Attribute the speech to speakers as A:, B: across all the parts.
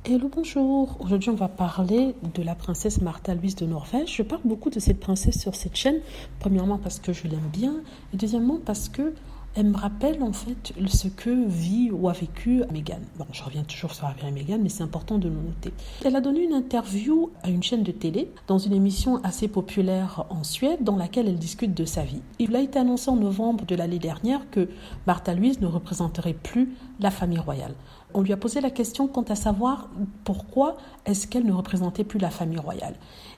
A: Hello, bonjour. Aujourd'hui, on va parler de la princesse Märtha Louise de Norvège. Je parle beaucoup de cette princesse sur cette chaîne. Premièrement, parce que je l'aime bien. Et deuxièmement, parce que elle me rappelle en fait ce que vit ou a vécu Meghan. Bon, je reviens toujours sur Harry et Meghan, mais c'est important de le noter. Elle a donné une interview à une chaîne de télé dans une émission assez populaire en Suède dans laquelle elle discute de sa vie. Il a été annoncé en novembre de l'année dernière que Märtha Louise ne représenterait plus la famille royale. On lui a posé la question quant à savoir pourquoi est-ce qu'elle ne représentait plus la famille royale.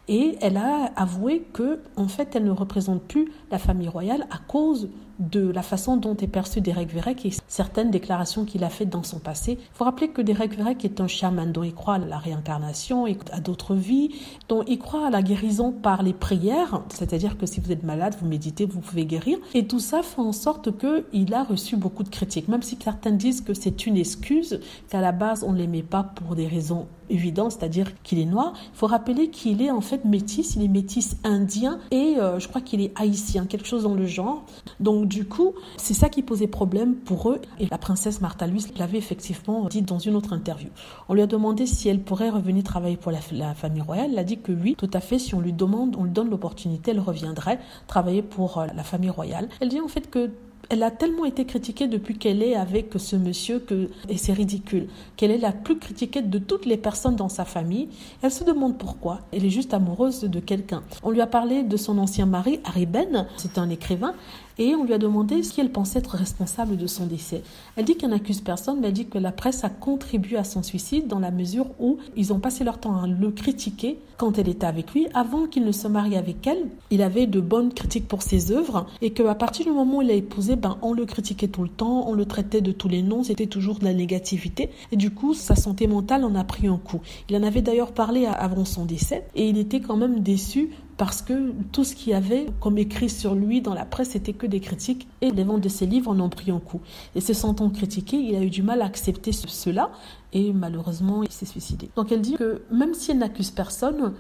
A: Et elle a avoué que, en fait, elle ne représente plus la famille royale à cause de la façon dont est perçu Derek Verrek et certaines déclarations qu'il a faites dans son passé. Il faut rappeler que Derek Verrek est un chaman dont il croit à la réincarnation et à d'autres vies, dont il croit à la guérison par les prières, c'est-à-dire que si vous êtes malade, vous méditez, vous pouvez guérir. Et tout ça fait en sorte qu'il a reçu beaucoup de critiques, même si certains disent que c'est une excuse, qu'à la base on ne l'aimait pas pour des raisons évidentes, c'est-à-dire qu'il est noir. Il faut rappeler qu'il est en fait métis, il est métis indien et je crois qu'il est haïtien, quelque chose dans le genre. Donc du coup, c'est ça qui posait problème pour eux. Et la princesse Märtha Louise l'avait effectivement dit dans une autre interview. On lui a demandé si elle pourrait revenir travailler pour la famille royale. Elle a dit que oui, tout à fait. Si on lui donne l'opportunité, elle reviendrait travailler pour la famille royale. Elle dit en fait que elle a tellement été critiquée depuis qu'elle est avec ce monsieur et c'est ridicule, qu'elle est la plus critiquée de toutes les personnes dans sa famille. Elle se demande pourquoi. Elle est juste amoureuse de quelqu'un. On lui a parlé de son ancien mari, Harry Ben, c'est un écrivain, et on lui a demandé si elle pensait être responsable de son décès. Elle dit qu'elle n'accuse personne, mais elle dit que la presse a contribué à son suicide dans la mesure où ils ont passé leur temps à le critiquer quand elle était avec lui. Avant qu'il ne se marie avec elle, il avait de bonnes critiques pour ses œuvres et qu'à partir du moment où il l'a épousé, on le critiquait tout le temps, on le traitait de tous les noms, c'était toujours de la négativité. Et du coup, sa santé mentale en a pris un coup. Il en avait d'ailleurs parlé avant son décès et il était quand même déçu parce que tout ce qu'il y avait comme écrit sur lui dans la presse, c'était que des critiques et les ventes de ses livres en ont pris un coup. Et se sentant critiqué, il a eu du mal à accepter cela et malheureusement, il s'est suicidé. Donc elle dit que même si elle n'accuse personne,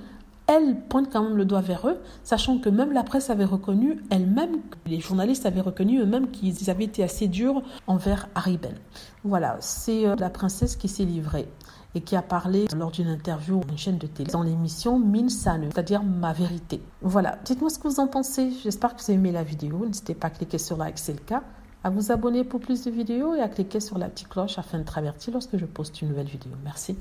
A: elle pointe quand même le doigt vers eux, sachant que même la presse avait reconnu, elle-même, les journalistes avaient reconnu eux-mêmes qu'ils avaient été assez durs envers Harry Ben. Voilà, c'est la princesse qui s'est livrée et qui a parlé lors d'une interview à une chaîne de télé dans l'émission Min Sanne, c'est-à-dire Ma Vérité. Voilà, dites-moi ce que vous en pensez. J'espère que vous avez aimé la vidéo. N'hésitez pas à cliquer sur like, c'est le cas, à vous abonner pour plus de vidéos et à cliquer sur la petite cloche afin de être averti lorsque je poste une nouvelle vidéo. Merci.